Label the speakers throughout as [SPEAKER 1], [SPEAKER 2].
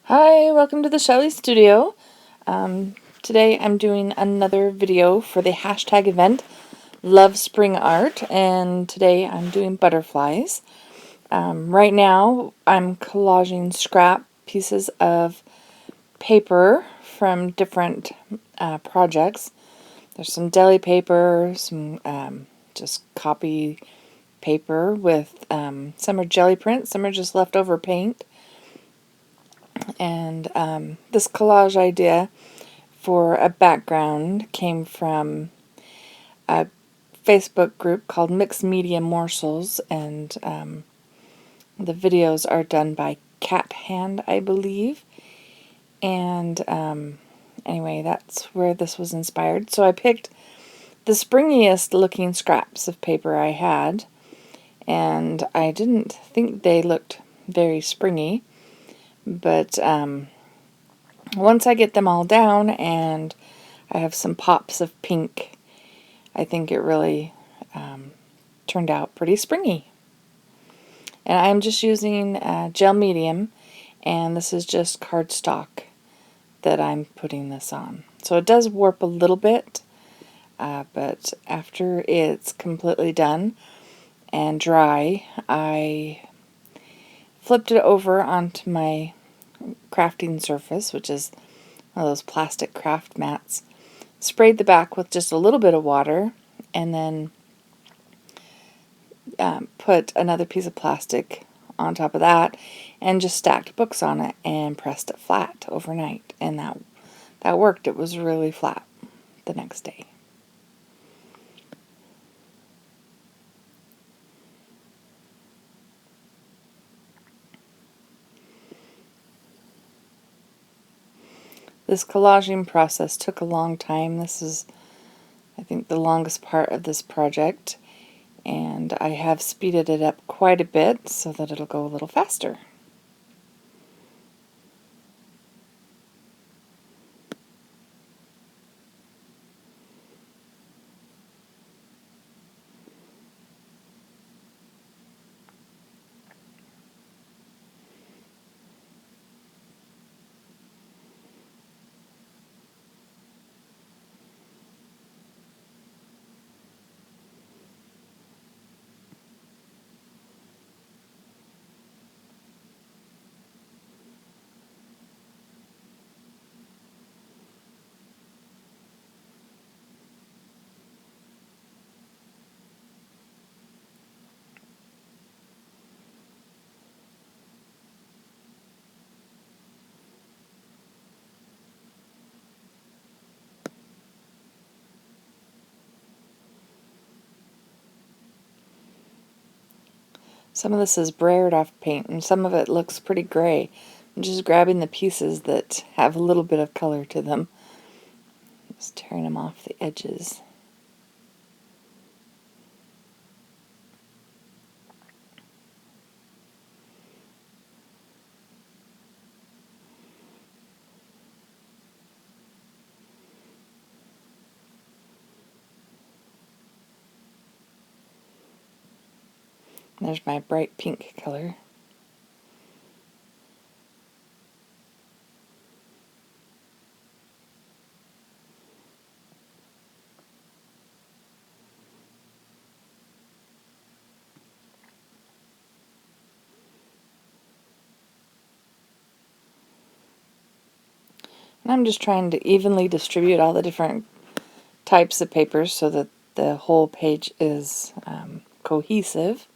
[SPEAKER 1] Hi, welcome to the Shelly Studio. Today I'm doing another video for the hashtag event, Love Spring Art, and today I'm doing butterflies. Right now I'm collaging scrap pieces of paper from different projects. There's some deli paper, some just copy paper with some are jelly prints, some are just leftover paint. And this collage idea for a background came from a Facebook group called Mixed Media Morsels, and the videos are done by Cat Hand, I believe. And anyway, that's where this was inspired. So I picked the springiest looking scraps of paper I had, and I didn't think they looked very springy, but once I get them all down and I have some pops of pink, I think it really turned out pretty springy. And I'm just using gel medium, and this is just cardstock that I'm putting this on. So it does warp a little bit, but after it's completely done and dry, I flipped it over onto my crafting surface, which is one of those plastic craft mats, sprayed the back with just a little bit of water, and then put another piece of plastic on top of that and just stacked books on it and pressed it flat overnight, and that worked. It was really flat the next day. This collaging process took a long time. This is, I think, the longest part of this project, and I have speeded it up quite a bit so that it'll go a little faster. Some of this is Brayered off paint, and some of it looks pretty gray. I'm just grabbing the pieces that have a little bit of color to them, just tearing them off the edges. There's my bright pink color. And I'm just trying to evenly distribute all the different types of papers so that the whole page is cohesive.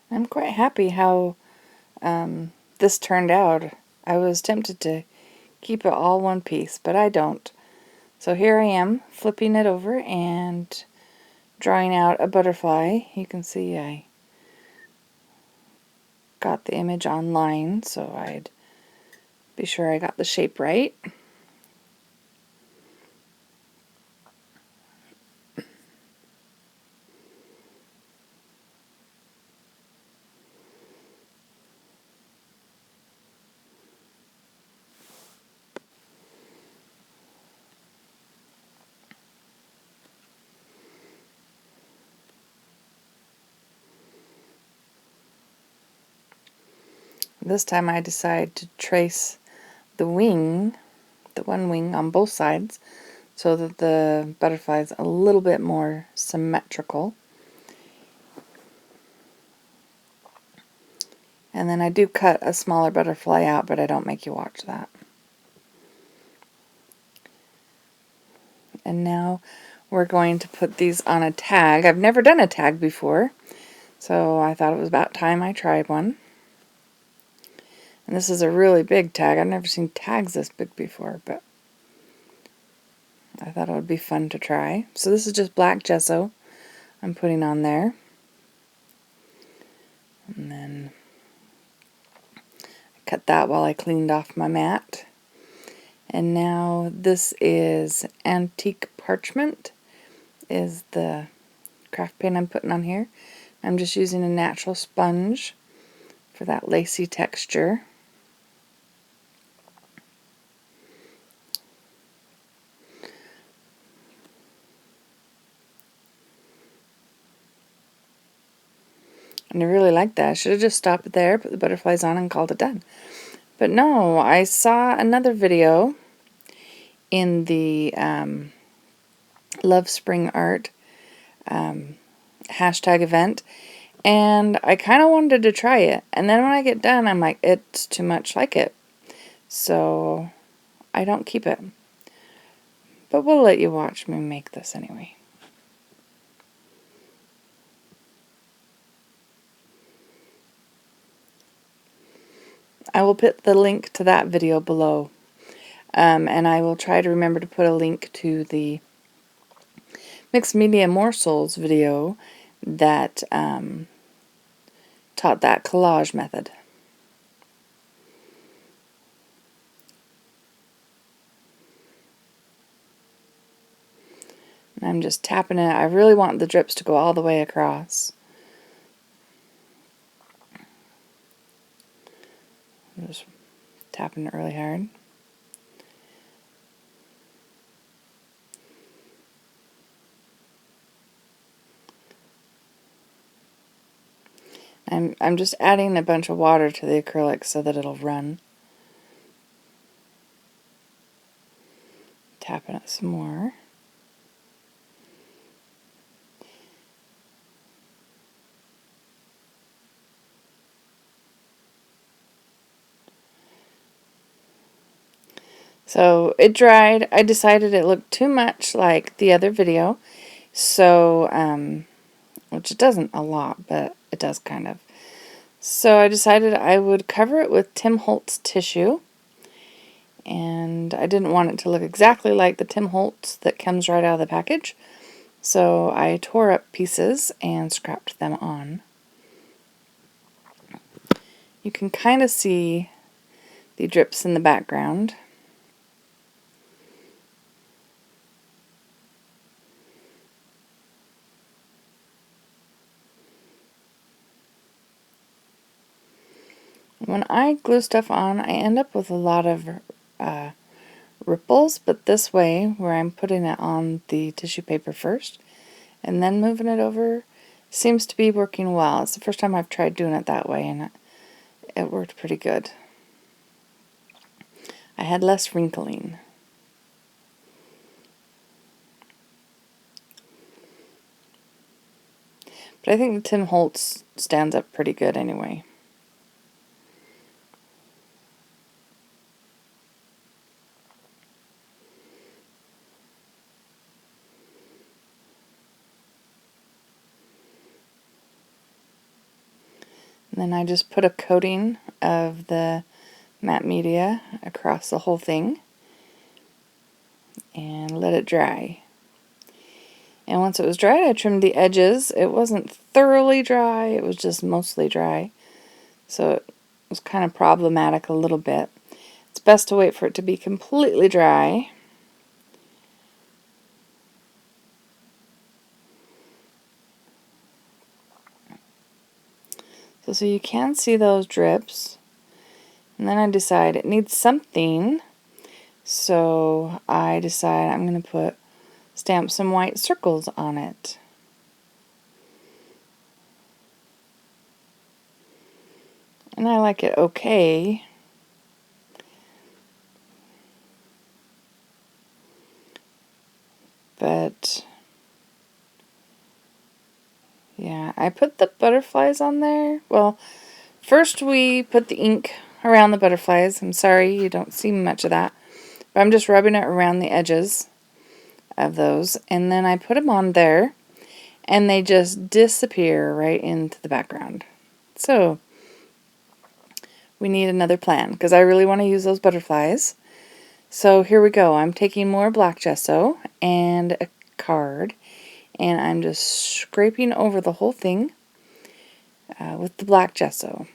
[SPEAKER 1] I'm quite happy how this turned out. I was tempted to keep it all one piece, but I don't. So here I am, flipping it over and drawing out a butterfly. You can see I got the image online, so I'd be sure I got the shape right. This time I decide to trace the wing, the one wing on both sides, so that the butterfly is a little bit more symmetrical. And then I do cut a smaller butterfly out, but I don't make you watch that. And now we're going to put these on a tag. I've never done a tag before, so I thought it was about time I tried one. And this is a really big tag. I've never seen tags this big before, but I thought it would be fun to try. So this is just black gesso I'm putting on there. And then I cut that while I cleaned off my mat. And now this is Antique Parchment, is the craft paint I'm putting on here. I'm just using a natural sponge for that lacy texture. And I really like that. I should have just stopped it there, put the butterflies on, and called it done. But no, I saw another video in the Love Spring Art hashtag event, and I kind of wanted to try it. And then when I get done, I'm like, it's too much like it. So I don't keep it. But we'll let you watch me make this anyway. I will put the link to that video below. And I will try to remember to put a link to the Mixed Media Morsels video that taught that collage method. And I'm just tapping it. I really want the drips to go all the way across. I'm just tapping it really hard. I'm just adding a bunch of water to the acrylic so that it'll run. Tapping it some more. So it dried. I decided it looked too much like the other video, so which it doesn't a lot, but it does kind of. So I decided I would cover it with Tim Holtz tissue, and I didn't want it to look exactly like the Tim Holtz that comes right out of the package, so I tore up pieces and scrapped them on. You can kind of see the drips in the background. When I glue stuff on, I end up with a lot of ripples, but this way, where I'm putting it on the tissue paper first and then moving it over, seems to be working well. It's the first time I've tried doing it that way, and it worked pretty good. I had less wrinkling. But I think the Tim Holtz stands up pretty good anyway. And then I just put a coating of the matte media across the whole thing and let it dry. And once it was dry, I trimmed the edges. It wasn't thoroughly dry, it was just mostly dry. So it was kind of problematic a little bit. It's best to wait for it to be completely dry. So you can see those drips. And then I decide it needs something. So I decide I'm going to stamp some white circles on it. And I like it okay. But yeah, I put the butterflies on there. Well, first we put the ink around the butterflies. I'm sorry you don't see much of that. But I'm just rubbing it around the edges of those. And then I put them on there. And they just disappear right into the background. So we need another plan because I really want to use those butterflies. So here we go. I'm taking more black gesso and a card, and I'm just scraping over the whole thing with the black gesso,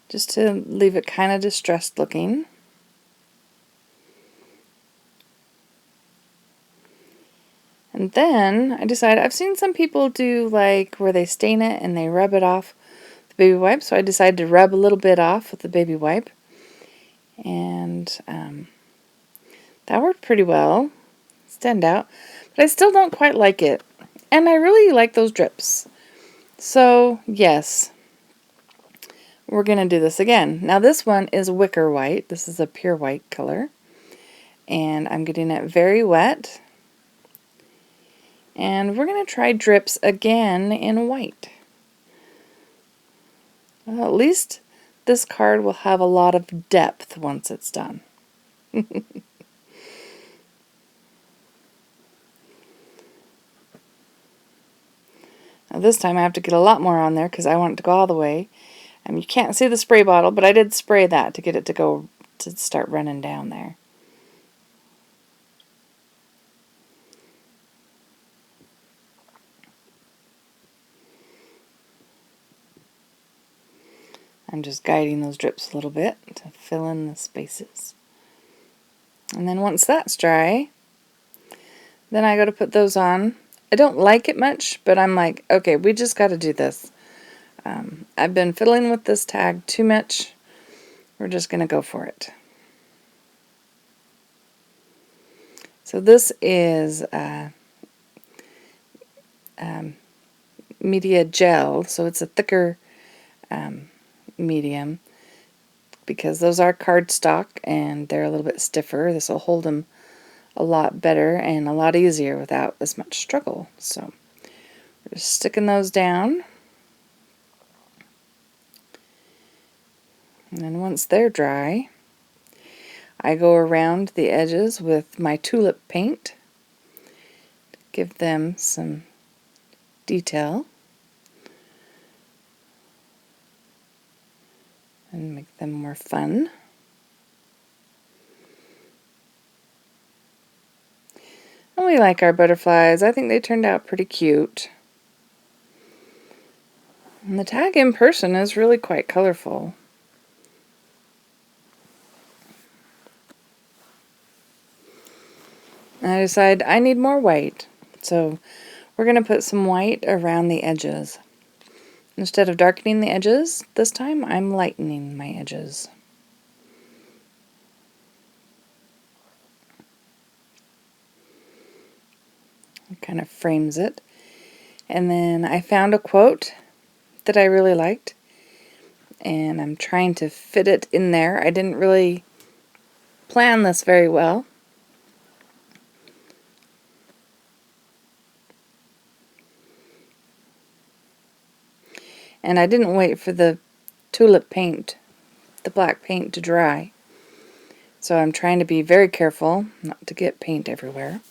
[SPEAKER 1] just to leave it kind of distressed looking. And then I decided, I've seen some people do like where they stain it and they rub it off with the baby wipe, so I decided to rub a little bit off with the baby wipe. And that worked pretty well. Stand out. But I still don't quite like it. And I really like those drips. So, yes, we're going to do this again. Now this one is wicker white. This is a pure white color. And I'm getting it very wet. And we're going to try drips again in white. Well, at least this card will have a lot of depth once it's done. Now this time I have to get a lot more on there because I want it to go all the way. You can't see the spray bottle, but I did spray that to get it to start running down there. I'm just guiding those drips a little bit to fill in the spaces. And then once that's dry, then I go to put those on. I don't like it much, but I'm like, okay, we just got to do this. I've been fiddling with this tag too much. We're just going to go for it. So this is media gel, so it's a thicker medium because those are cardstock and they're a little bit stiffer. This will hold them a lot better and a lot easier without as much struggle. So we're just sticking those down. And then once they're dry, I go around the edges with my tulip paint, give them some detail, and make them more fun. And we like our butterflies. I think they turned out pretty cute. And the tag in person is really quite colorful. And I decide I need more white. So we're going to put some white around the edges. Instead of darkening the edges, this time I'm lightening my edges. It kind of frames it. And then I found a quote that I really liked, and I'm trying to fit it in there. I didn't really plan this very well. And I didn't wait for the tulip paint, the black paint, to dry. So I'm trying to be very careful not to get paint everywhere.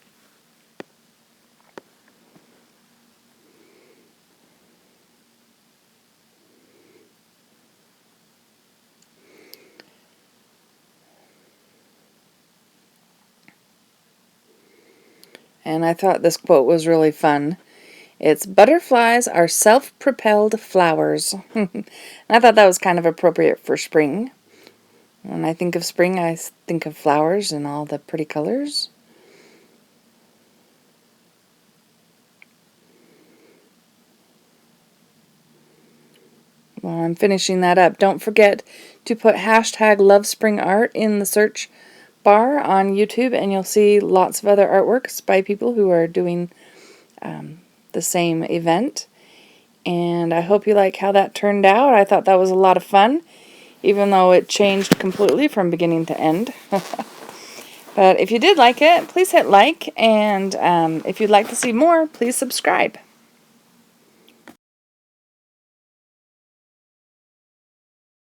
[SPEAKER 1] And I thought this quote was really fun. It's, "Butterflies are self-propelled flowers." And I thought that was kind of appropriate for spring. When I think of spring, I think of flowers and all the pretty colors. While I'm finishing that up, don't forget to put hashtag #LoveSpringArt in the search bar on YouTube, and you'll see lots of other artworks by people who are doing the same event. And I hope you like how that turned out. I thought that was a lot of fun, even though it changed completely from beginning to end. But if you did like it, please hit like, and if you'd like to see more, please subscribe.